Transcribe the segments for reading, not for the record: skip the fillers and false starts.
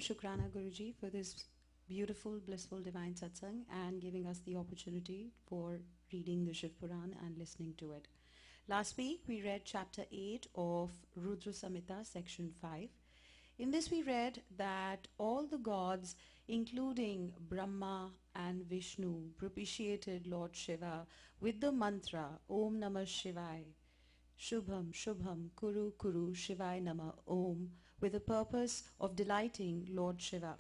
Shukrana Guruji for this beautiful, blissful divine satsang and giving us the opportunity for reading the Shiv Puran and listening to it. Last week we read chapter 8 of Rudra Samhita, section 5. In this we read that all the gods, including Brahma and Vishnu, propitiated Lord Shiva with the mantra Om Namah Shivaya, Shubham Shubham Kuru Kuru Shivaya Nama Om, with the purpose of delighting Lord Shiva.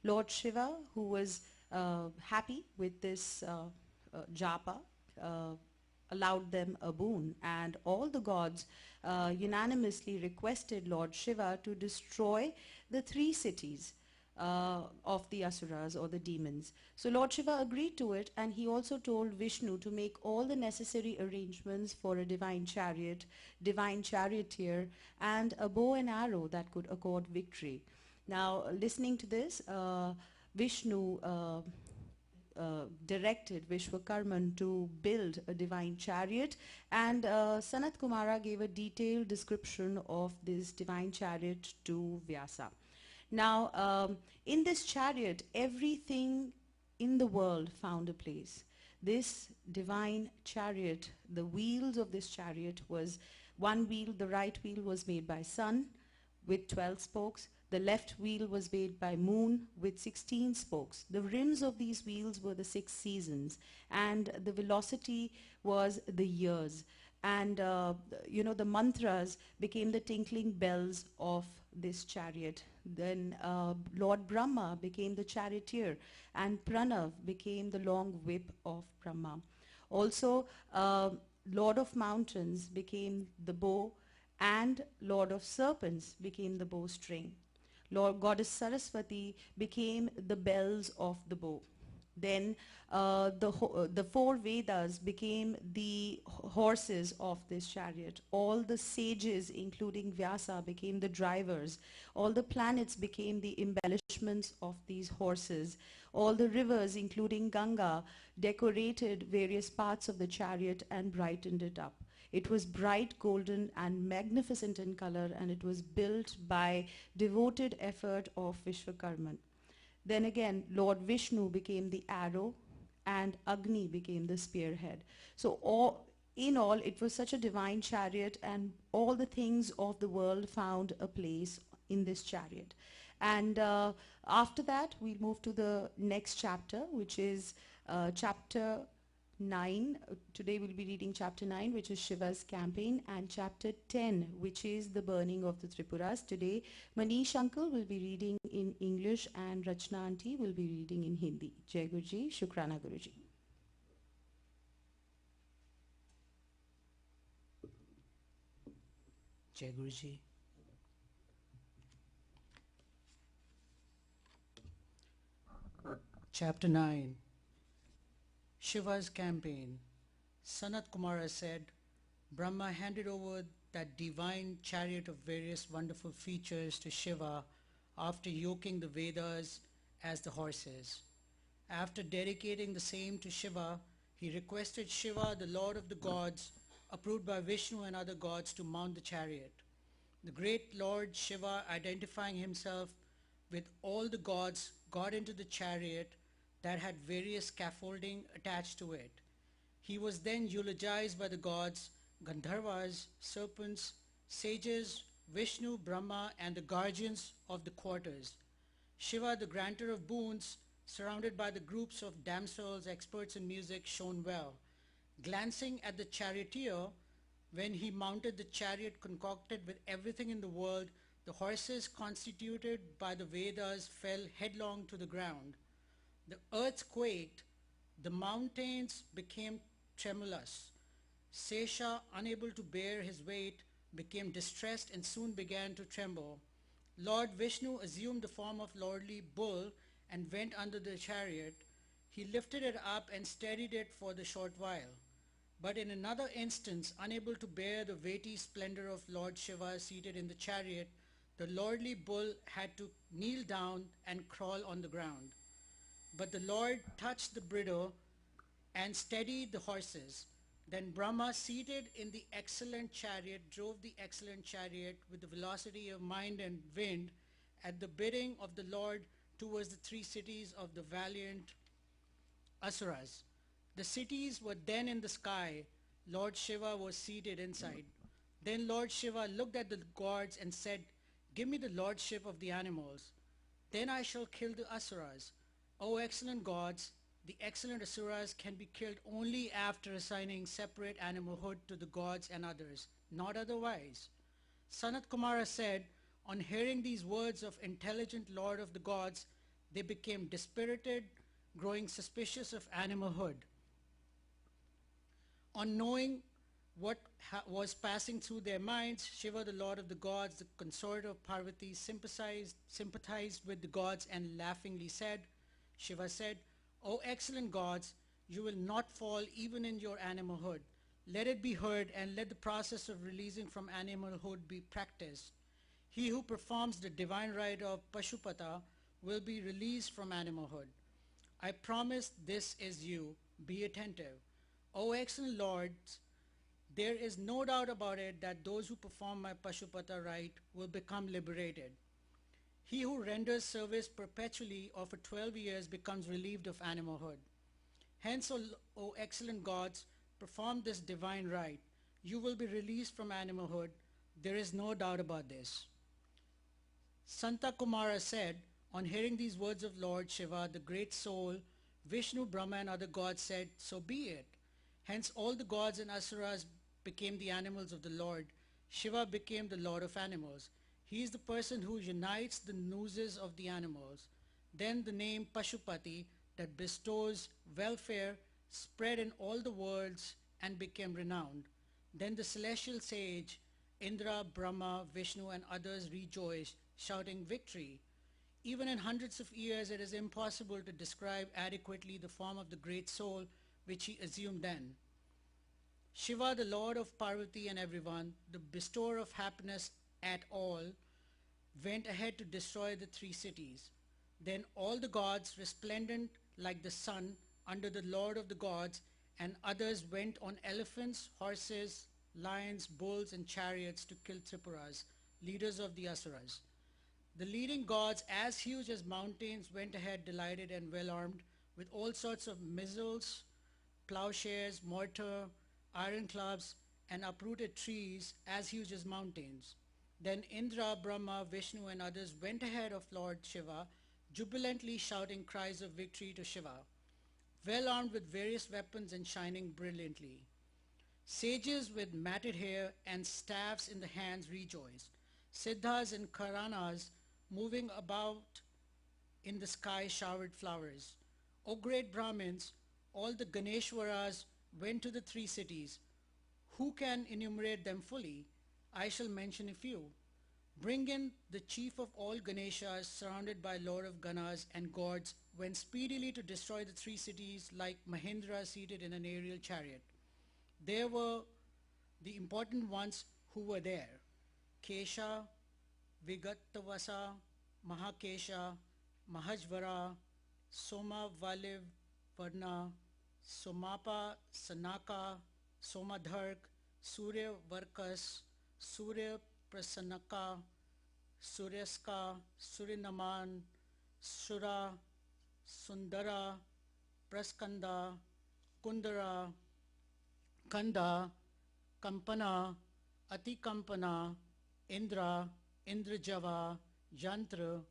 Lord Shiva, who was happy with this japa, allowed them a boon, and all the gods unanimously requested Lord Shiva to destroy the 3 cities of the asuras or the demons. So Lord Shiva agreed to it, and he also told Vishnu to make all the necessary arrangements for a divine chariot, divine charioteer, and a bow and arrow that could accord victory. Now, listening to this, Vishnu directed Vishwakarman to build a divine chariot, and Sanat Kumara gave a detailed description of this divine chariot to Vyasa. Now, in this chariot, everything in the world found a place. This divine chariot, the wheels of this chariot was one wheel, the right wheel was made by sun with 12 spokes. The left wheel was made by moon with 16 spokes. The rims of these wheels were the 6 seasons, and the velocity was the years. And the mantras became the tinkling bells of this chariot. Then Lord Brahma became the charioteer, and Pranav became the long whip of Brahma. Also, Lord of Mountains became the bow, and Lord of Serpents became the bowstring. Lord Goddess Saraswati became the bells of the bow. Then the 4 Vedas became the horses of this chariot. All the sages, including Vyasa, became the drivers. All the planets became the embellishments of these horses. All the rivers, including Ganga, decorated various parts of the chariot and brightened it up. It was bright golden and magnificent in color, and it was built by devoted effort of Vishwakarman. Then again, Lord Vishnu became the arrow, and Agni became the spearhead. So in all, it was such a divine chariot, and all the things of the world found a place in this chariot. And after that, we move to the next chapter, which is chapter 9. Today we'll be reading chapter 9, which is Shiva's campaign, and chapter 10, which is the burning of the Tripuras. Today Manish uncle will be reading in English, and Rachna auntie will be reading in Hindi. Jai Guruji, Shukrana Guruji. Jai Guruji. Chapter 9, Shiva's campaign. Sanat Kumara said, Brahma handed over that divine chariot of various wonderful features to Shiva after yoking the Vedas as the horses. After dedicating the same to Shiva, he requested Shiva, the Lord of the gods, approved by Vishnu and other gods, to mount the chariot. The great Lord Shiva, identifying himself with all the gods, got into the chariot that had various scaffolding attached to it. He was then eulogized by the gods, Gandharvas, serpents, sages, Vishnu, Brahma, and the guardians of the quarters. Shiva, the granter of boons, surrounded by the groups of damsels, experts in music, shone well. Glancing at the charioteer, when he mounted the chariot concocted with everything in the world, the horses constituted by the Vedas fell headlong to the ground. The earth quaked, the mountains became tremulous. Sesha, unable to bear his weight, became distressed and soon began to tremble. Lord Vishnu assumed the form of lordly bull and went under the chariot. He lifted it up and steadied it for the short while. But in another instance, unable to bear the weighty splendor of Lord Shiva seated in the chariot, the lordly bull had to kneel down and crawl on the ground. But the Lord touched the bridle and steadied the horses. Then Brahma, seated in the excellent chariot, drove the excellent chariot with the velocity of mind and wind, at the bidding of the Lord towards the three cities of the valiant Asuras. The cities were then in the sky. Lord Shiva was seated inside. Then Lord Shiva looked at the gods and said, "Give me the lordship of the animals. Then I shall kill the Asuras. O excellent gods, the excellent Asuras can be killed only after assigning separate animalhood to the gods and others, not otherwise." Sanat Kumara said, on hearing these words of intelligent Lord of the gods, they became dispirited, growing suspicious of animalhood. On knowing what was passing through their minds, Shiva, the Lord of the gods, the consort of Parvati, sympathized with the gods and laughingly said, Shiva said, "O excellent gods, you will not fall even in your animalhood. Let it be heard and let the process of releasing from animalhood be practiced. He who performs the divine rite of Pashupata will be released from animalhood. I promise this is you. Be attentive. O excellent lords, there is no doubt about it that those who perform my Pashupata rite will become liberated. He who renders service perpetually or for 12 years becomes relieved of animalhood. Hence, O excellent gods, perform this divine rite. You will be released from animalhood. There is no doubt about this." Santa Kumara said, on hearing these words of Lord Shiva, the great soul, Vishnu, Brahma and other gods said, "So be it." Hence all the gods and asuras became the animals of the Lord. Shiva became the Lord of animals. He is the person who unites the nooses of the animals. Then the name Pashupati, that bestows welfare, spread in all the worlds and became renowned. Then the celestial sage, Indra, Brahma, Vishnu and others rejoiced, shouting victory. Even in hundreds of years, it is impossible to describe adequately the form of the great soul which he assumed then. Shiva, the Lord of Parvati and everyone, the bestower of happiness at all, went ahead to destroy the three cities. Then all the gods, resplendent like the sun, under the Lord of the gods, and others went on elephants, horses, lions, bulls, and chariots to kill Tripuras, leaders of the Asuras. The leading gods, as huge as mountains, went ahead delighted and well-armed with all sorts of missiles, plowshares, mortar, iron clubs, and uprooted trees as huge as mountains. Then Indra, Brahma, Vishnu, and others went ahead of Lord Shiva, jubilantly shouting cries of victory to Shiva, well armed with various weapons and shining brilliantly. Sages with matted hair and staffs in the hands rejoiced. Siddhas and Karanas moving about in the sky showered flowers. O great Brahmins, all the Ganeshwaras went to the three cities. Who can enumerate them fully? I shall mention a few. Bring in the chief of all Ganeshas, surrounded by Lord of Ganas and gods, went speedily to destroy the three cities like Mahendra seated in an aerial chariot. There were the important ones who were there: Kesha, Vigatavasa, Mahakesha, Mahajvara, Soma Valiv Varna, Somapa Sanaka, Somadhark, Surya Varkas, Surya Prasannaka, Suryaska, Surinaman, Sura, Sundara, Praskanda, Kundara, Kanda, Kampana, Atikampana, Indra, Indrajava, Yantra,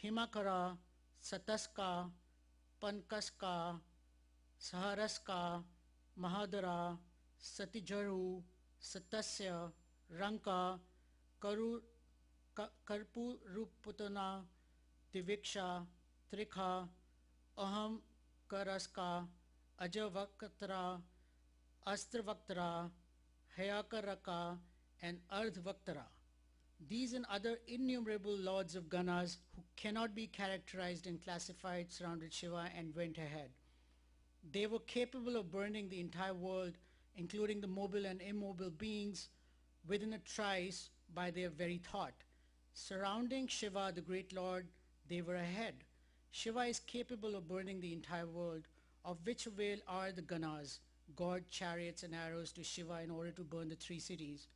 Himakara, Sataska, Pankaska, Saharaska, Mahadara, Satijaru, Satasya, Ranka, Karpuruputana, Diviksha, Trikha, Aham Karaska, Ajavaktara, Astravaktara, Hayakaraka, and Ardhvaktara. These and other innumerable lords of Ganas who cannot be characterized and classified surrounded Shiva and went ahead. They were capable of burning the entire world, including the mobile and immobile beings, within a trice by their very thought. Surrounding Shiva, the great Lord, they were ahead. Shiva is capable of burning the entire world, of which avail are the Ganas, god chariots and arrows to Shiva in order to burn the three cities.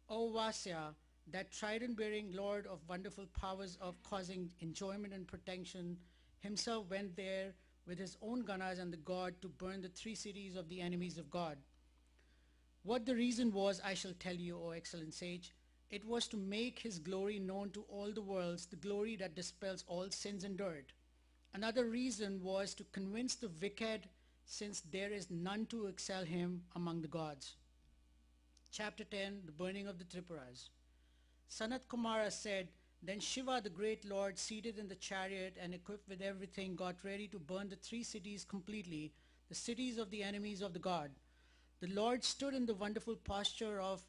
O Vasya, that trident-bearing lord of wonderful powers of causing enjoyment and protection, himself went there with his own gunners and the god to burn the three cities of the enemies of God. What the reason was, I shall tell you, O excellent sage. It was to make his glory known to all the worlds, the glory that dispels all sins and dirt. Another reason was to convince the wicked, since there is none to excel him among the gods. Chapter 10, the burning of the Tripuras. Sanat Kumara said, then Shiva, the great lord, seated in the chariot and equipped with everything, got ready to burn the three cities completely, the cities of the enemies of the god. The Lord stood in the wonderful posture of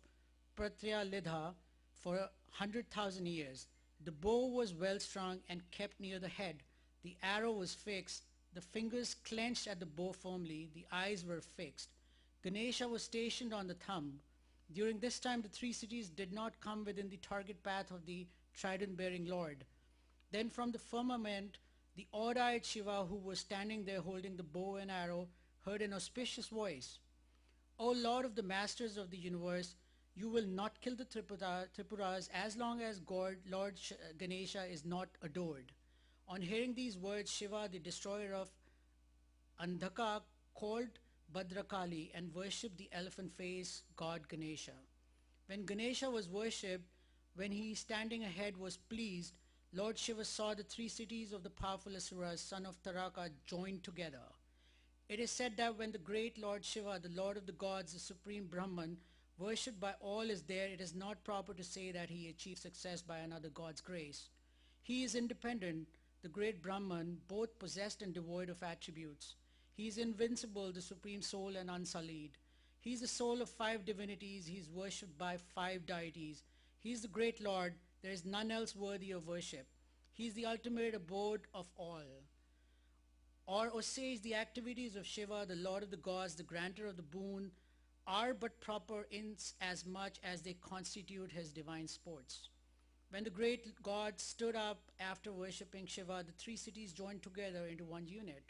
Pratyalidha for 100,000 years. The bow was well strung and kept near the head. The arrow was fixed. The fingers clenched at the bow firmly. The eyes were fixed. Ganesha was stationed on the thumb. During this time, the three cities did not come within the target path of the trident-bearing Lord. Then from the firmament, the odd-eyed Shiva, who was standing there holding the bow and arrow, heard an auspicious voice. O Lord of the Masters of the universe, you will not kill the Tripuras as long as Lord Ganesha is not adored. On hearing these words, Shiva, the destroyer of Andhaka, called Bhadrakali and worshipped the elephant-faced god Ganesha. When Ganesha was worshipped, when he standing ahead was pleased, Lord Shiva saw the three cities of the powerful Asuras, son of Taraka, joined together. It is said that when the great Lord Shiva, the Lord of the gods, the supreme Brahman, worshipped by all is there, it is not proper to say that he achieved success by another god's grace. He is independent, the great Brahman, both possessed and devoid of attributes. He is invincible, the supreme soul, and unsullied. He is the soul of five divinities. He is worshipped by five deities. He is the great Lord. There is none else worthy of worship. He is the ultimate abode of all. Or, O sage, the activities of Shiva, the Lord of the gods, the granter of the boon, are but proper in as much as they constitute his divine sports. When the great god stood up after worshipping Shiva, the three cities joined together into one unit.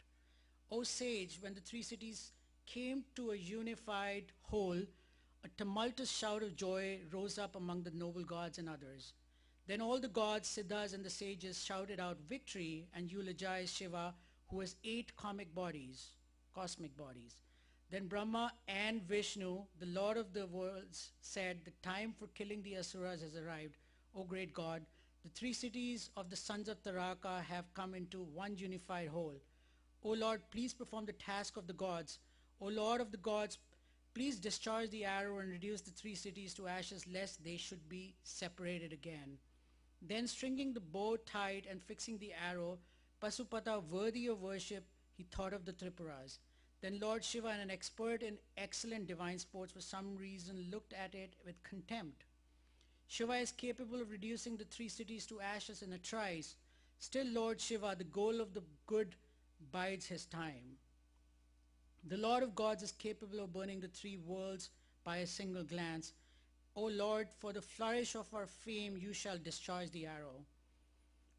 O sage, when the three cities came to a unified whole, a tumultuous shout of joy rose up among the noble gods and others. Then all the gods, Siddhas, and the sages shouted out victory and eulogized Shiva, who has 8 cosmic bodies. Then Brahma and Vishnu, the Lord of the worlds, said, the time for killing the Asuras has arrived. O great God, the three cities of the sons of Taraka have come into one unified whole. O Lord, please perform the task of the gods. O Lord of the gods, please discharge the arrow and reduce the three cities to ashes, lest they should be separated again. Then stringing the bow tight and fixing the arrow, Pasupata, worthy of worship, he thought of the Tripuras. Then Lord Shiva, an expert in excellent divine sports, for some reason looked at it with contempt. Shiva is capable of reducing the three cities to ashes in a trice. Still Lord Shiva, the goal of the good, bides his time. The Lord of gods is capable of burning the three worlds by a single glance. O Lord, for the flourish of our fame, you shall discharge the arrow.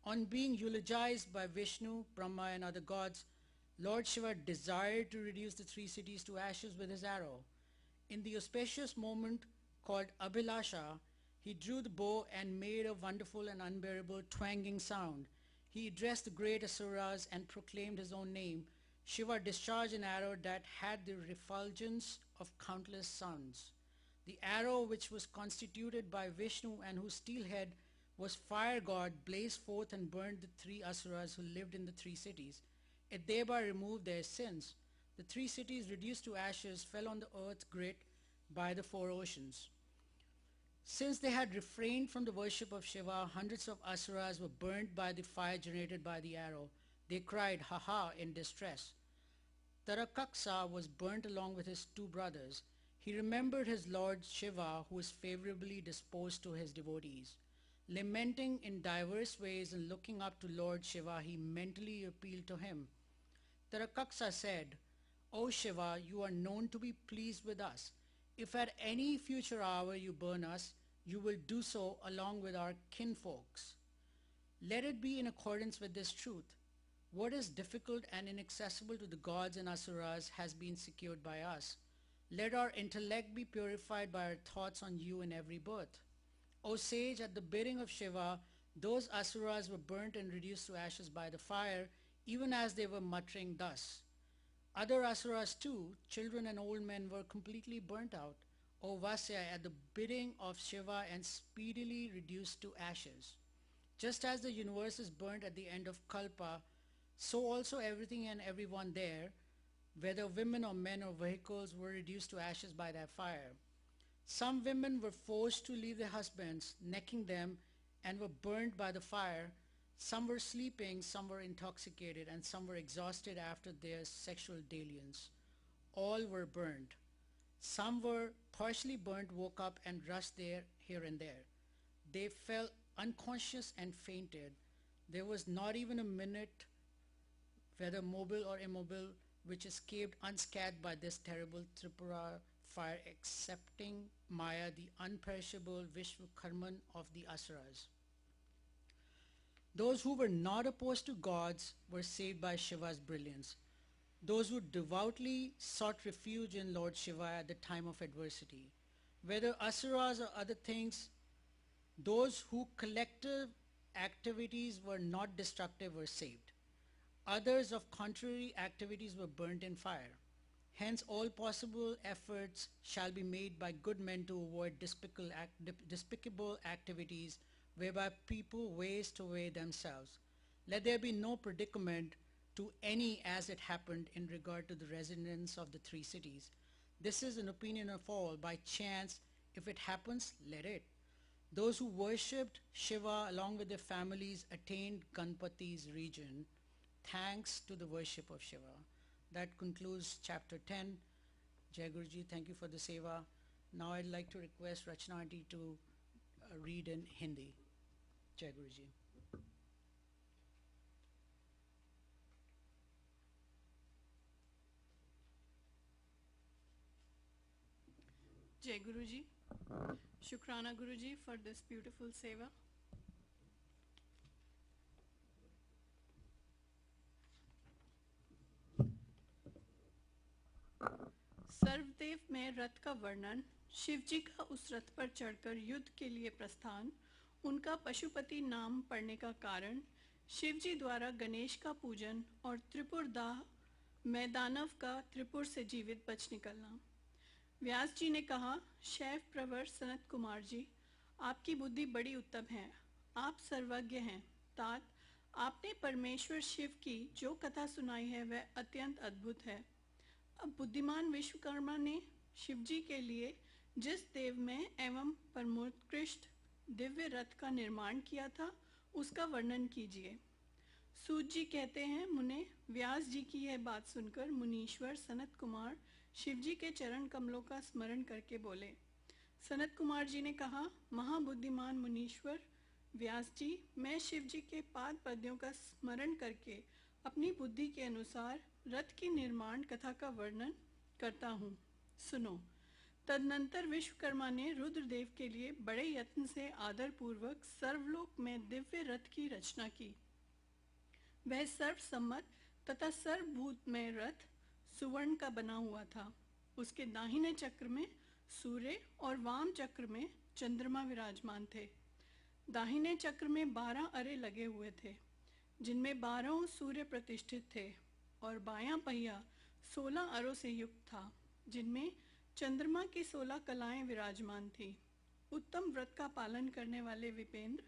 On being eulogized by Vishnu, Brahma, and other gods, Lord Shiva desired to reduce the three cities to ashes with his arrow. In the auspicious moment called Abhilasha, he drew the bow and made a wonderful and unbearable twanging sound. He addressed the great Asuras and proclaimed his own name. Shiva discharged an arrow that had the refulgence of countless suns. The arrow, which was constituted by Vishnu and whose steel head was fire god, blazed forth and burned the three Asuras who lived in the three cities. It thereby removed their sins. The three cities, reduced to ashes, fell on the earth grit by the 4 oceans. Since they had refrained from the worship of Shiva, hundreds of Asuras were burnt by the fire generated by the arrow. They cried, "Ha ha," in distress. Tarakaksa was burnt along with his 2 brothers. He remembered his lord Shiva, who was favorably disposed to his devotees. Lamenting in diverse ways and looking up to Lord Shiva, he mentally appealed to him. Tarakaksa said, "O Shiva, you are known to be pleased with us. If at any future hour you burn us, you will do so along with our kinfolks. Let it be in accordance with this truth. What is difficult and inaccessible to the gods and Asuras has been secured by us. Let our intellect be purified by our thoughts on you in every birth. O sage, at the bidding of Shiva, those asuras were burnt and reduced to ashes by the fire, even as they were muttering thus. Other asuras too, children and old men, were completely burnt out, O Vasya, at the bidding of Shiva and speedily reduced to ashes. Just as the universe is burnt at the end of Kalpa, so also everything and everyone there, whether women or men or vehicles, were reduced to ashes by that fire. Some women were forced to leave their husbands, necking them, and were burned by the fire. Some were sleeping, some were intoxicated, and some were exhausted after their sexual dalliance. All were burned. Some were partially burnt, woke up, and rushed there, here and there. They fell unconscious and fainted. There was not even a minute, whether mobile or immobile, which escaped unscathed by this terrible Tripura fire, excepting Maya, the unperishable Vishwakarman of the Asuras. Those who were not opposed to gods were saved by Shiva's brilliance. Those who devoutly sought refuge in Lord Shiva at the time of adversity, whether Asuras or other things, those whose collective activities were not destructive were saved. Others of contrary activities were burnt in fire. Hence, all possible efforts shall be made by good men to avoid despicable activities whereby people waste away themselves. Let there be no predicament to any as it happened in regard to the residents of the three cities. This is an opinion of all. By chance, if it happens, let it. Those who worshipped Shiva along with their families attained Ganpati's region, thanks to the worship of Shiva. That concludes chapter 10. Jai Guruji, thank you for the seva. Now I'd like to request Rachna Aunty to read in Hindi. Jai Guruji. Jai Guruji. Shukrana Guruji for this beautiful seva. सर्वदेव में रथ का वर्णन, शिवजी का उस रथ पर चढ़कर युद्ध के लिए प्रस्थान, उनका पशुपति नाम पड़ने का कारण, शिवजी द्वारा गणेश का पूजन और त्रिपुर दाह में दानव का त्रिपुर से जीवित बच निकलना। व्यास जी ने कहा, शैव प्रवर सनत कुमार जी, आपकी बुद्धि बड़ी उत्तम है, आप सर्वज्ञ हैं। तात, आपने परमेश्वर शिव की जो कथा सुनाई है वह अत्यंत अद्भुत है। अब बुद्धिमान विश्वकर्मा ने शिवजी के लिए जिस देव में एवं परमोत्कृष्ट दिव्य रथ का निर्माण किया था, उसका वर्णन कीजिए। सूत जी कहते हैं, मुने, व्यास जी की यह बात सुनकर मुनीश्वर सनत कुमार शिवजी के चरण कमलों का स्मरण करके बोले। सनत कुमार जी ने कहा, महाबुद्धिमान मुनीश्वर व्यास जी, मैं शिवजी के पाद पद्यों का स्मरण करके अपनी बुद्धि के अनुसार रथ की निर्माण कथा का वर्णन करता हूँ, सुनो। तदनंतर विश्वकर्मा ने रुद्रदेव के लिए बड़े यत्न से आदर पूर्वक सर्वलोक में दिव्य रथ की रचना की। वह सर्वसम्मत तथा सर्वभूतमय रथ सुवर्ण का बना हुआ था। उसके दाहिने चक्र में सूर्य और वाम चक्र में चंद्रमा विराजमान थे। दाहिने चक्र में 12 अरे लगे हुए थे, जिनमें 12 सूर्य प्रतिष्ठित थे, और बायां पहिया 16 अरों से युक्त था, जिनमें चंद्रमा की 16 कलाएं विराजमान थी। उत्तम व्रत का पालन करने वाले विपेंद्र,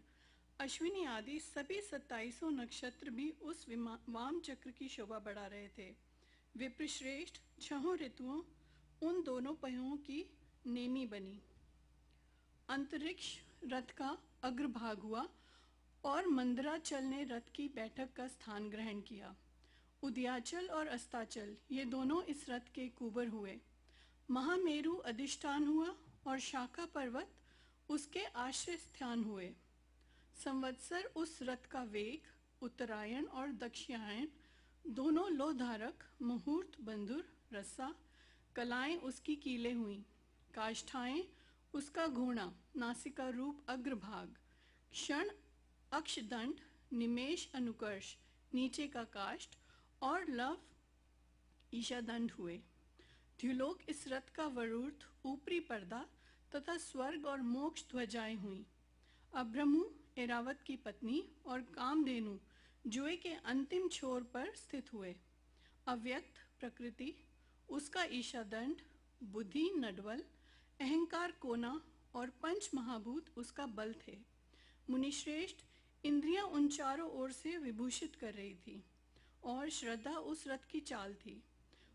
अश्विनी आदि सभी 27 नक्षत्र भी उस वाम चक्र की शोभा बढ़ा रहे थे। विप्रश्रेष्ठ 6 ऋतुओं उन दोनों पहियों की नेमी बनी। अंतरिक्ष रथ का अग्रभाग हुआ और मंदराचल ने रथ की बैठक का स्थान ग्रहण किया। उदयाचल और अस्ताचल ये दोनों इस रथ के कुबर हुए। महामेरु अधिष्ठान हुआ और शाखा पर्वत उसके आश्रय स्थान हुए। संवत्सर उस रथ का वेग, उत्तरायण और दक्षिणायन दोनों लोधारक, मुहूर्त, बंधुर, रस्सा, कलाएं उसकी कीले हुई। काष्ठाएं उसका घोड़ा, नासिका रूप अग्रभाग, क्षण अक्षदंड, निमेष अनुकर्ष नीचे का काष्ठ और लव ईशादंड हुए। द्युलोक इस रथ का वरूर्ध ऊपरी पर्दा तथा स्वर्ग और मोक्ष ध्वजाएं हुई। अब्रह्मु एरावत की पत्नी और कामधेनु जुए के अंतिम छोर पर स्थित हुए। अव्यक्त प्रकृति, उसका ईशादंड, बुद्धि नडवल, अहंकार कोना और पंच महाभूत उसका बल थे। मुनिश्रेष्ठ, इंद्रियां उन चारों ओर से विभूषित कर रही थी और श्रद्धा उस रथ की चाल थी।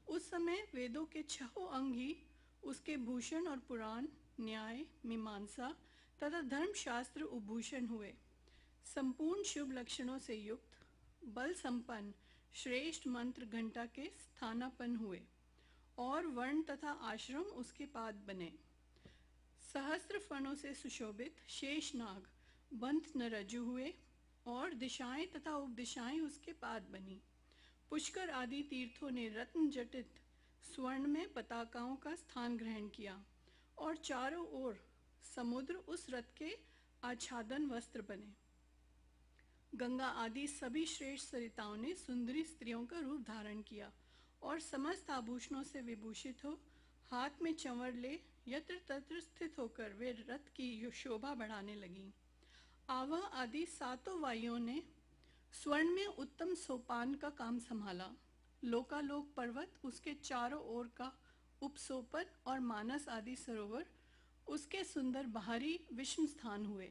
उस समय वेदों के छहों अंग ही उसके भूषण और पुराण, न्याय, मीमांसा तथा धर्मशास्त्र उद्भूषण हुए। संपूर्ण शुभ लक्षणों से युक्त, बल संपन्न श्रेष्ठ मंत्र घंटा के स्थानापन्न हुए और वर्ण तथा आश्रम उसके पाद बने। सहस्त्र फणों से सुशोभित शेष नाग बंध न रज्जु हुए और दिशाएं तथा उपदिशाएं उसके पाद बनी। पुष्कर आदि तीर्थों ने रत्न जटित स्वर्ण में पताकाओं का स्थान ग्रहण किया और चारों ओर समुद्र उस रथ के आच्छादन वस्त्र बने। गंगा आदि सभी श्रेष्ठ सरिताओं ने सुंदरी स्त्रियों का रूप धारण किया और समस्त आभूषणों से विभूषित हो हाथ में चंवर ले यत्र तत्र स्थित होकर वे रथ की शोभा बढ़ाने लगी। आवा आदि सातों वायुओं ने स्वर्ण में उत्तम सोपान का काम संभाला। लोकालोक पर्वत उसके चारों ओर का उपसोपन और मानस आदि सरोवर उसके सुंदर बाहरी विष्णु स्थान हुए।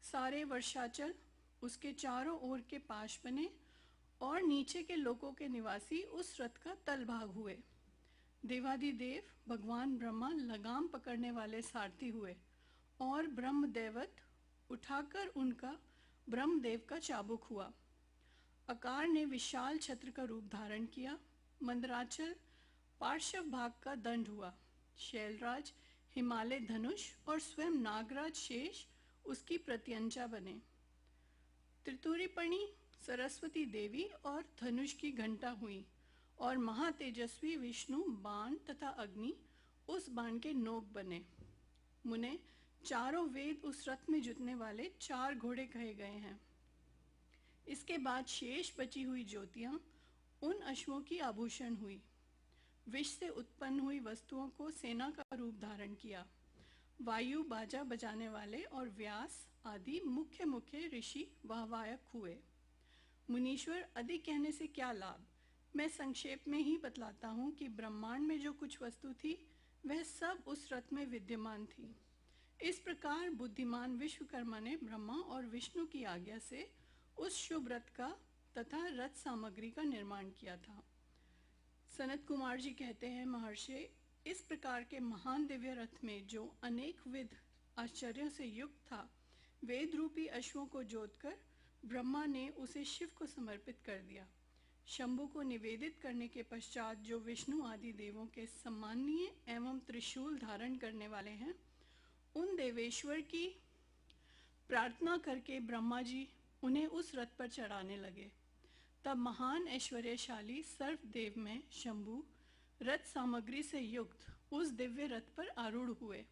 सारे वर्षाचल उसके चारों ओर के पाश बने और नीचे के लोकों के निवासी उस रथ का तलभाग हुए। देवादिदेव भगवान ब्रह्मा लगाम पकड़ने वाले सारथी हुए और ब्रह्मदेवत उठाकर उनका ब्रह्मदेव का चाबुक हुआ। अकार ने विशाल छत्र का रूप धारण किया। मंदराचल पार्श्व भाग का दंड हुआ। शैलराज हिमालय धनुष और स्वयं नागराज शेष उसकी प्रत्यंचा बने। त्रिपुरीपणि सरस्वती देवी और धनुष की घंटा हुई और महातेजस्वी विष्णु बाण तथा अग्नि उस बाण के नोक बने। मुने, चारों वेद उस रथ में जुतने वाले 4 घोड़े कहे गए हैं। इसके बाद शेष बची हुई ज्योतियां उन अश्वों की आभूषण हुई। विष से उत्पन्न हुई वस्तुओं को सेना का रूप धारण किया। वायु बाजा बजाने वाले और व्यास आदि मुख्य मुख्य ऋषि वाहवायक हुए। मुनीश्वर, अधिक कहने से क्या लाभ, मैं संक्षेप में ही बतलाता हूँ कि ब्रह्मांड में जो कुछ वस्तु थी वह सब उस रथ में विद्यमान थी। इस प्रकार बुद्धिमान विश्वकर्मा ने ब्रह्मा और विष्णु की आज्ञा से उस शुभ रथ का तथा रथ सामग्री का निर्माण किया था। सनत कुमार जी कहते हैं, महर्षि, इस प्रकार के महान दिव्य रथ में जो अनेक विध आश्चर्यों से युक्त था, वेद रूपी अश्वों को जोतकर ब्रह्मा ने उसे शिव को समर्पित कर दिया। शंभु को निवेदित करने के पश्चात जो विष्णु आदि देवों के सम्माननीय एवं त्रिशूल धारण करने वाले हैं, उन देवेश्वर की प्रार्थना करके ब्रह्मा जी उन्हें उस रथ पर चढ़ाने लगे। तब महान ऐश्वर्यशाली सर्वदेव में शंभु रथ सामग्री से युक्त उस दिव्य रथ पर आरूढ़ हुए।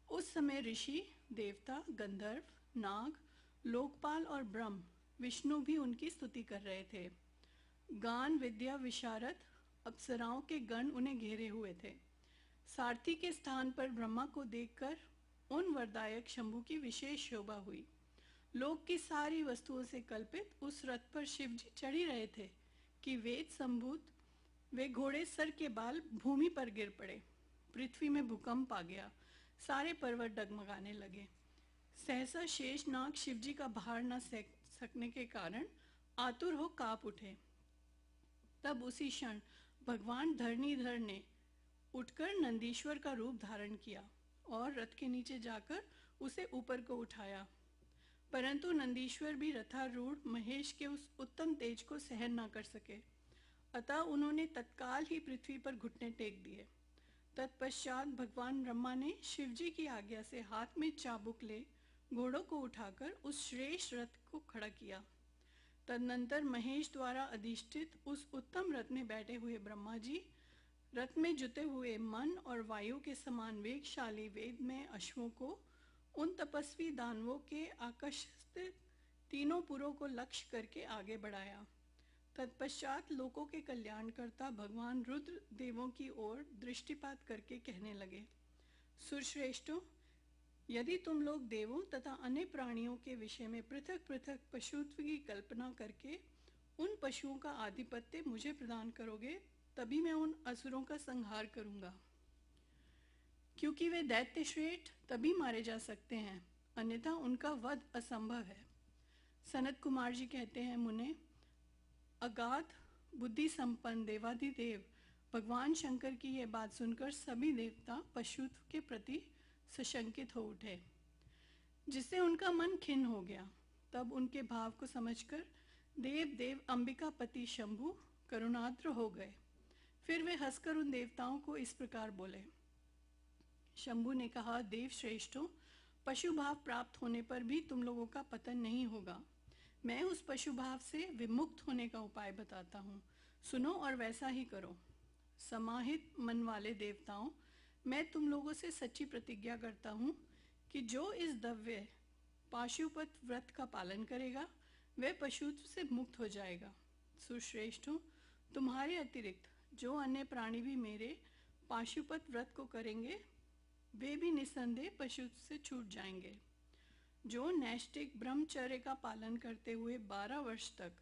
उस समय ऋषि, देवता, गंधर्व, नाग, लोकपाल और ब्रह्म विष्णु भी उनकी स्तुति कर रहे थे। गान विद्या विशारद अप्सराओं के गण उन्हें घेरे हुए थे। सारथी के स्थान पर ब्रह्मा को देखकर उन वरदायक शंभु की विशेष शोभा हुई। लोक की सारी वस्तुओं से कल्पित उस रथ पर शिव जी चढ़ ही रहे थे कि वेद संभूत वे घोड़े सर के बाल भूमि पर गिर पड़े। पृथ्वी में भूकंप आ गया, सारे पर्वत डगमगाने लगे। सहसा शेषनाग शिव जी का भार न सह सकने के कारण आतुर हो कांप उठे। तब उसी क्षण भगवान धरणीधर ने उठकर नंदीश्वर का रूप धारण किया और रथ के नीचे जाकर उसे ऊपर को उठाया। परंतु नंदीश्वर भी रथारूढ़ महेश के उस उत्तम तेज को सहन न कर सके, अतः उन्होंने तत्काल ही पृथ्वी पर घुटने टेक दिए। तत्पश्चात भगवान ब्रह्मा ने शिवजी की आज्ञा से हाथ में चाबुक ले घोड़ों को उठाकर उस श्रेष्ठ रथ को खड़ा किया। तदनंतर महेश द्वारा अधिष्ठित उस उत्तम रथ में बैठे हुए ब्रह्मा जी रथ में जुटे हुए मन और वायु के समान वेगशाली वेदमय अश्वों को उन तपस्वी दानवों के आकर्षित तीनों पुरों को लक्ष्य करके आगे बढ़ाया। तत्पश्चात लोकों के कल्याणकर्ता भगवान रुद्र देवों की ओर दृष्टिपात करके कहने लगे, सुरश्रेष्ठों, यदि तुम लोग देवों तथा अन्य प्राणियों के विषय में पृथक पृथक पशुत्व की कल्पना करके उन पशुओं का आधिपत्य मुझे प्रदान करोगे, तभी मैं उन असुरों का संहार करूंगा, क्योंकि वे दैत्य श्रेष्ठ तभी मारे जा सकते हैं, अन्यथा उनका वध असंभव है। सनत कुमार जी कहते हैं, मुने, अगाध बुद्धि संपन्न देवाधिदेव भगवान शंकर की यह बात सुनकर सभी देवता पशुत्व के प्रति सशंकित हो उठे, जिससे उनका मन खिन्न हो गया। तब उनके भाव को समझकर देव अंबिकापति शंभु करुणाद्र हो गए। फिर वे हंसकर उन देवताओं को इस प्रकार बोले। शंभु ने कहा, देव श्रेष्ठों, पशु भाव प्राप्त होने पर भी तुम लोगों का पतन नहीं होगा। मैं उस पशु भाव से विमुक्त होने का उपाय बताता हूँ, सुनो और वैसा ही करो। समाहित मन वाले देवताओं, मैं तुम लोगों से सच्ची प्रतिज्ञा करता हूँ कि जो इस दिव्य पाशुपत व्रत का पालन करेगा वह पशुत्व से मुक्त हो जाएगा। सुश्रेष्ठों, तुम्हारे अतिरिक्त जो अन्य प्राणी भी मेरे पाशुपत व्रत को करेंगे वे भी निस्संदेह पशुत्व से छूट जाएंगे। जो नैष्टिक ब्रह्मचर्य का पालन करते हुए 12 वर्ष तक,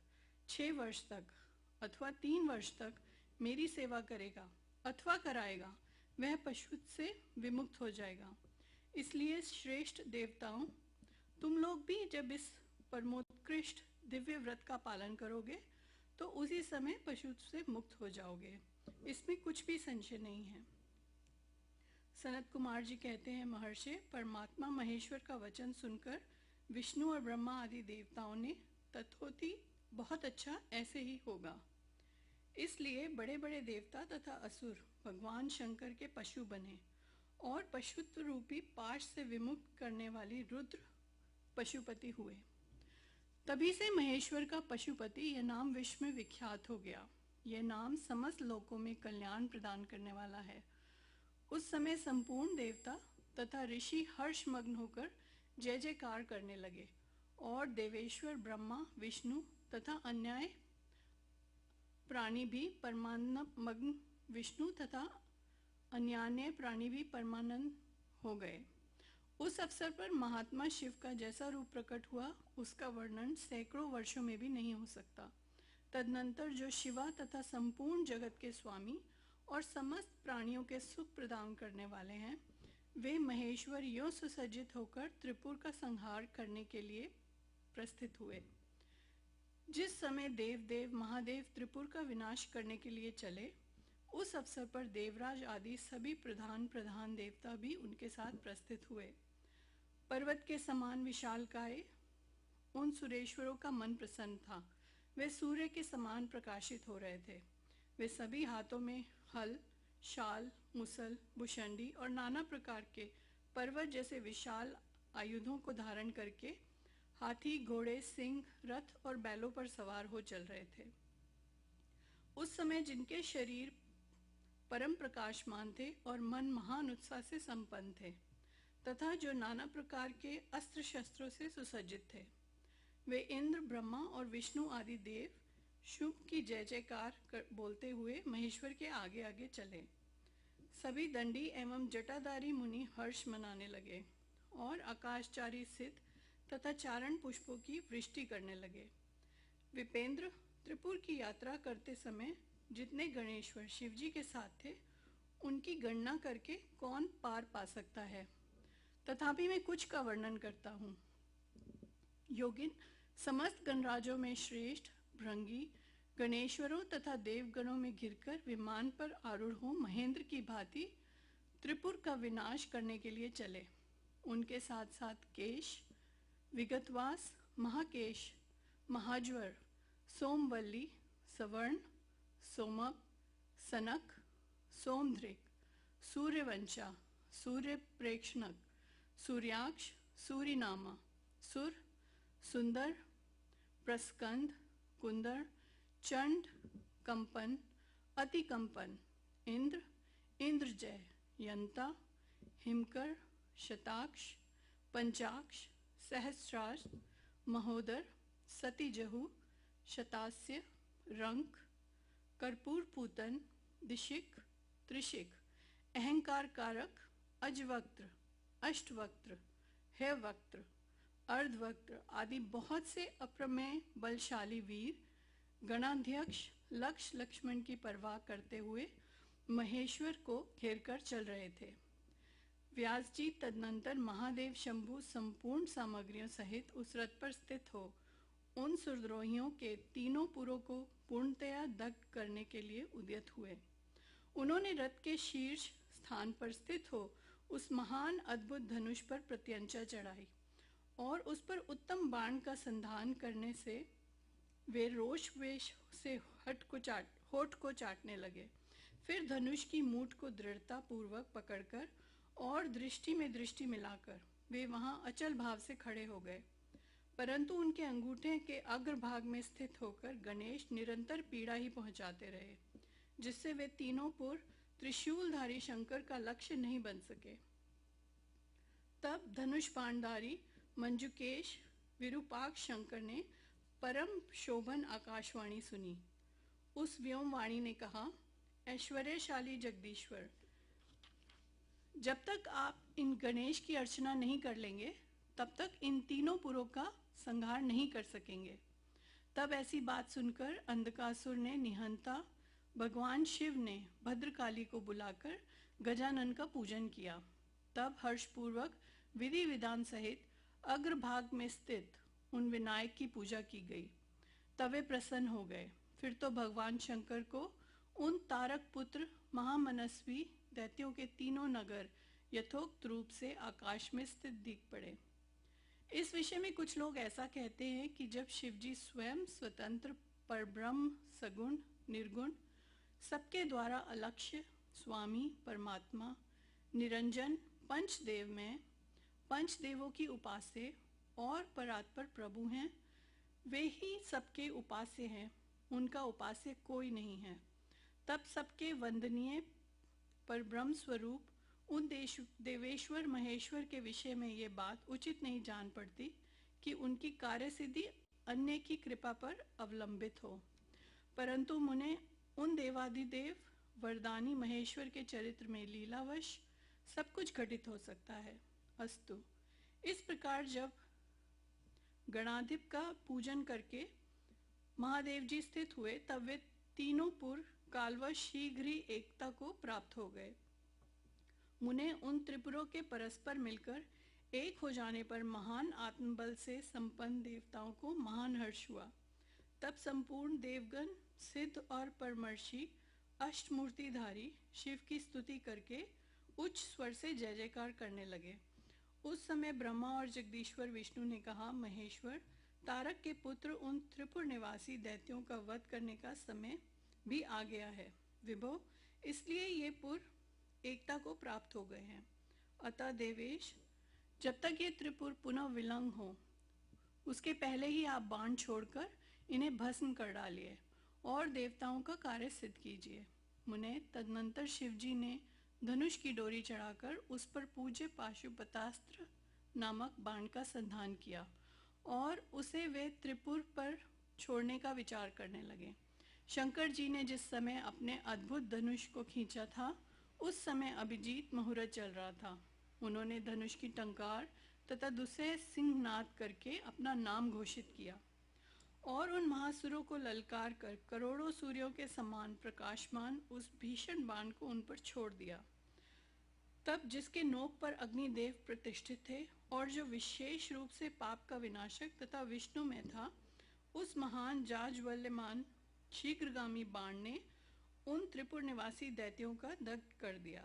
6 वर्ष तक अथवा 3 वर्ष तक मेरी सेवा करेगा अथवा कराएगा, वह पशुत्व से विमुक्त हो जाएगा। इसलिए श्रेष्ठ देवताओं, तुम लोग भी जब इस परमोत्कृष्ट दिव्य व्रत का पालन करोगे तो उसी समय पशुत्व से मुक्त हो जाओगे, इसमें कुछ भी संशय नहीं है। सनत कुमार जी कहते हैं, महर्षि, परमात्मा महेश्वर का वचन सुनकर विष्णु और ब्रह्मा आदि देवताओं ने तथोथि बहुत अच्छा, ऐसे ही होगा। इसलिए बड़े बड़े देवता तथा असुर भगवान शंकर के पशु बने और पशुत्व रूपी पाश से विमुक्त करने वाली रुद्र पशुपति हुए। तभी से महेश्वर का पशुपति यह नाम विश्व में विख्यात हो गया। यह नाम समस्त लोकों में कल्याण प्रदान करने वाला है। उस समय संपूर्ण देवता तथा ऋषि हर्षमग्न होकर जय जयकार करने लगे और देवेश्वर ब्रह्मा, विष्णु तथा अन्य प्राणी भी परमानंद विष्णु तथा अन्यान्य प्राणी भी परमानंद हो गए। उस अवसर पर महात्मा शिव का जैसा रूप प्रकट हुआ उसका वर्णन सैकड़ों वर्षों में भी नहीं हो सकता। तदनंतर जो शिवा तथा संपूर्ण जगत के स्वामी और समस्त प्राणियों के सुख प्रदान करने वाले हैं, वे महेश्वर यों सुसज्जित होकर त्रिपुर का संहार करने के लिए प्रस्थित हुए। जिस समय देव महादेव त्रिपुर का विनाश करने के लिए चले, उस अवसर पर देवराज आदि सभी प्रधान देवता भी उनके साथ प्रस्थित हुए। पर्वत के समान विशालकाय उन सुरेश्वरों का मन प्रसन्न था। वे सूर्य के समान प्रकाशित हो रहे थे। वे सभी हाथों में हल, शाल, मुसल, भुषंडी और नाना प्रकार के पर्वत जैसे विशाल आयुधों को धारण करके हाथी, घोड़े, सिंह, रथ और बैलों पर सवार हो चल रहे थे। उस समय जिनके शरीर परम प्रकाशमान थे और मन महान उत्साह से संपन्न थे तथा जो नाना प्रकार के अस्त्र शस्त्रों से सुसज्जित थे, वे इंद्र, ब्रह्मा और विष्णु आदि देव शुभ की जय जयकार बोलते हुए महेश्वर के आगे आगे चले। सभी दंडी एवं जटाधारी मुनि हर्ष मनाने लगे और आकाशचारी सिद्ध तथा चारण पुष्पों की वृष्टि करने लगे। विपेंद्र, त्रिपुर की यात्रा करते समय जितने गणेश्वर शिवजी के साथ थे, उनकी गणना करके कौन पार पा सकता है। तथापि मैं कुछ का वर्णन करता हूँ। योगिन, समस्त गणराजों में श्रेष्ठ भृंगी गणेश्वरों तथा देवगणों में घिरकर विमान पर आरूढ़ हो महेंद्र की भांति त्रिपुर का विनाश करने के लिए चले। उनके साथ साथ केश, विगतवास, महाकेश, महाज्वर, सोमवल्ली, सवर्ण, सोमप, सनक, सोमधृक, सूर्यवंशा, सूर्य प्रेक्षणक, सूर्याक्ष, सूर्यनामा, सुर, सुंदर, प्रस्कंद, कुंदर, चंड, कंपन, अतिकंपन, इंद्र, इंद्रजय, यंता, हिमकर, शताक्ष, पंचाक्ष, सहस्रार्ष, महोदर, सतीजहु, शतास्य, रंक, कर्पूर पूतन, दिशिक, त्रिशिक, अहंकार कारक, अजवक्त्र, अष्टवक्त्र, हेवक्त्र, अर्धवक्त्र आदि बहुत से अप्रमेय बलशाली वीर गणाध्यक्ष लक्ष्य लक्ष्मण की परवाह करते हुए महेश्वर को घेरकर चल रहे थे। व्यास जी तदनंतर महादेव शंभु संपूर्ण सामग्रियों सहित उस रथ पर स्थित हो उन सुरद्रोहियों के तीनों पुरों को पूर्णतया दग्ध करने के लिए उद्यत हुए। उन्होंने रथ के शीर्ष स्थान पर स्थित हो उस महान अद्भुत धनुष पर प्रत्यंचा चढ़ाई और उस पर उत्तम बाण का संधान करने से वे रोष वेश से होठ को चाटने लगे। फिर धनुष की मूठ को दृढ़ता पूर्वक पकड़कर और दृष्टि में दृष्टि मिलाकर वे वहां अचल भाव से खड़े हो गए, परंतु उनके अंगूठे के अग्रभाग में स्थित होकर गणेश निरंतर पीड़ा ही पहुंचाते रहे, जिससे वे तीनों पुर त्रिशूलधारी शंकर का लक्ष्य नहीं बन सके। तब धनुष बाणधारी मंजुकेश विरूपाक्ष शंकर ने परम शोभन आकाशवाणी सुनी। उस व्योमवाणी ने कहा, ऐश्वर्यशाली जगदीश्वर, जब तक आप इन गणेश की अर्चना नहीं कर लेंगे तब तक इन तीनों पुरों का संहार नहीं कर सकेंगे। तब ऐसी बात सुनकर अंधकासुर ने निहंता भगवान शिव ने भद्रकाली को बुलाकर गजानन का पूजन किया। तब हर्षपूर्वक विधि विधान सहित अग्रभाग में स्थित उन विनायक की पूजा की गई। तब वे प्रसन्न हो गए। फिर तो भगवान शंकर को उन तारक पुत्र महामनस्वी दैत्यों के तीनों नगर यथोक्त रूप से आकाश में स्थित दिख पड़े। इस विषय में कुछ लोग ऐसा कहते हैं कि जब शिवजी स्वयं स्वतंत्र परब्रह्म सगुण निर्गुण सबके द्वारा अलक्ष्य स्वामी परमात्मा निरंजन पंचदेव में पंचदेवों की उपास्य और परात्पर प्रभु हैं, वे ही सबके उपास्य हैं, उनका उपास्य कोई नहीं है। तब सबके वंदनीय परब्रह्म स्वरूप उन देवेश्वर महेश्वर के विषय में ये बात उचित नहीं जान पड़ती कि उनकी कार्य सिद्धि अन्य की कृपा पर अवलंबित हो, परंतु मुने उन देवाधिदेव वरदानी महेश्वर के चरित्र में लीलावश सब कुछ घटित हो सकता है। अस्तु, इस प्रकार जब गणाधिप का पूजन करके महादेव जी स्थित हुए तब वे तीनों पुर कालवश शीघ्र ही एकता को प्राप्त हो गए। मुने उन त्रिपुरों के परस्पर मिलकर एक हो जाने पर महान आत्मबल से संपन्न देवताओं को महान हर्ष हुआ। तब संपूर्ण देवगण सिद्ध और परमर्षि अष्टमूर्तिधारी शिव की स्तुति करके उच्च स्वर से जय जयकार करने लगे। उस समय ब्रह्मा और जगदीश्वर विष्णु ने कहा, महेश्वर, तारक के पुत्र उन त्रिपुर निवासी दैत्यों का वध करने का समय भी आ गया है। विभो, इसलिए ये पुर एकता को प्राप्त हो गए हैं। अतः देवेश, जब तक ये त्रिपुर पुनः विलंग हो उसके पहले ही आप बाण छोड़कर इन्हें भस्म कर डालिए और देवताओं का कार्य सिद्ध कीजिए। मुने तदनंतर शिवजी ने धनुष की डोरी चढ़ाकर उस पर पूज्य पाशुपतास्त्र नामक बाण का संधान किया और उसे वे त्रिपुर पर छोड़ने का विचार करने लगे। शंकर जी ने जिस समय अपने अद्भुत धनुष को खींचा था उस समय अभिजीत मुहूर्त चल रहा था। उन्होंने धनुष की टंकार तथा दूसरे सिंहनाद करके अपना नाम घोषित किया और उन महासुरों को ललकार कर करोड़ों सूर्यों के समान प्रकाशमान उस भीषण बाण को उन पर छोड़ दिया। तब जिसके नोक पर अग्निदेव प्रतिष्ठित थे और जो विशेष रूप से पाप का विनाशक तथा विष्णु में था, उस महान जाज्वल्यमान शीघ्रगामी बाण ने उन त्रिपुर निवासी दैत्यों का दग्ध कर दिया।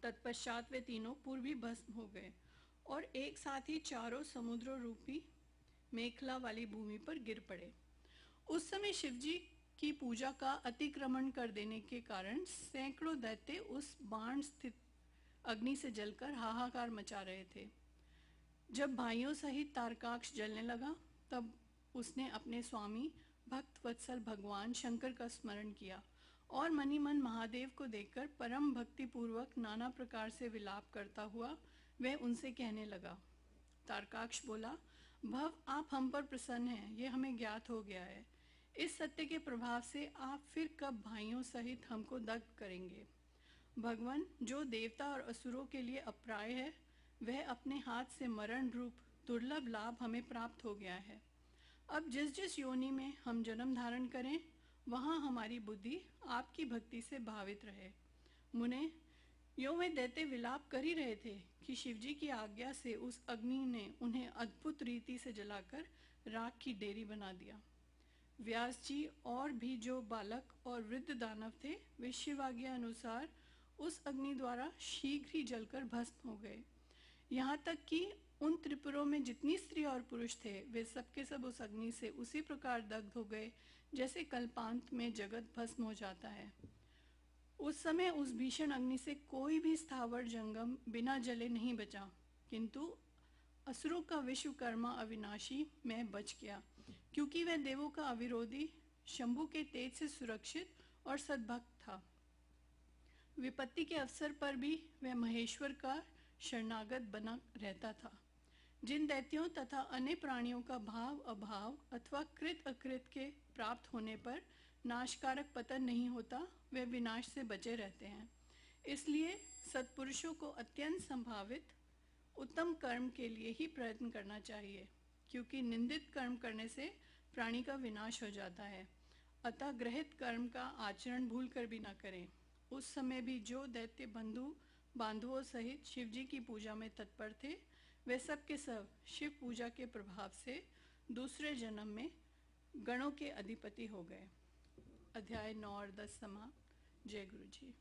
तत्पश्चात वे तीनों पूर्वी भस्म हो गए और एक साथ ही चारों समुद्र रूपी मेखला वाली भूमि पर गिर पड़े। उस समय शिवजी की पूजा का अतिक्रमण कर देने के कारण सैकड़ों दैत्य उस बाण स्थित अग्नि से जलकर हाहाकार मचा रहे थे। जब भाइयों सहित तारकाक्ष जलने लगा तब उसने अपने स्वामी भक्त वत्सल भगवान शंकर का स्मरण किया और मनी मन महादेव को देखकर परम भक्ति पूर्वक नाना प्रकार से विलाप करता हुआ वह उनसे कहने लगा। तारकाक्ष बोला, भव, आप हम पर प्रसन्न हैं, ये हमें ज्ञात हो गया है। इस सत्य के प्रभाव से आप फिर कब भाइयों सहित हमको दग्ध करेंगे? भगवान, जो देवता और असुरों के लिए अप्राय है वह अपने हाथ से मरण रूप दुर्लभ लाभ हमें प्राप्त हो गया है। अब जिस जिस योनि में हम जन्म धारण करें, वहाँ हमारी बुद्धि आपकी भक्ति से भावित रहे। मुने, यो वे दैत्य विलाप कर ही रहे थे कि शिवजी की आज्ञा से उस अग्नि ने उन्हें अद्भुत रीति से जलाकर राख की डेरी बना दिया। व्यास जी और भी जो बालक और वृद्ध दानव थे, वे शिव आज्ञा अनुसार उस अग्नि द्वारा शीघ्र ही जलकर भस्म हो गए। यहाँ तक कि उन त्रिपुरों में जितनी स्त्री और पुरुष थे, वे सब के सब उस अग्नि से उसी प्रकार दग्ध हो गए जैसे कल्पांत में जगत भस्म हो जाता है। उस समय उस भीषण अग्नि से कोई भी स्थावर जंगम बिना जले नहीं बचा, किंतु असुरों का विश्वकर्मा अविनाशी मैं बच गया, क्योंकि वह देवों का अविरोधी शंभु के तेज से सुरक्षित और सद्भक्त था। विपत्ति के अवसर पर भी वह महेश्वर का शरणागत बना रहता था। जिन दैत्यों तथा अन्य प्राणियों का भाव अभाव अथवा कृत अकृत के प्राप्त होने पर नाशकारक पतन नहीं होता, वे विनाश से बचे रहते हैं। इसलिए सत्पुरुषों को अत्यंत संभावित उत्तम कर्म के लिए ही प्रयत्न करना चाहिए, क्योंकि निंदित कर्म करने से प्राणी का विनाश हो जाता है। अतः गृहित कर्म का आचरण भूल कर भी न करें। उस समय भी जो दैत्य बंधु बांधवों सहित शिवजी की पूजा में तत्पर थे, वे सब के सब शिव पूजा के प्रभाव से दूसरे जन्म में गणों के अधिपति हो गए। अध्याय 9 और 10 समाप्त। जय गुरु जी।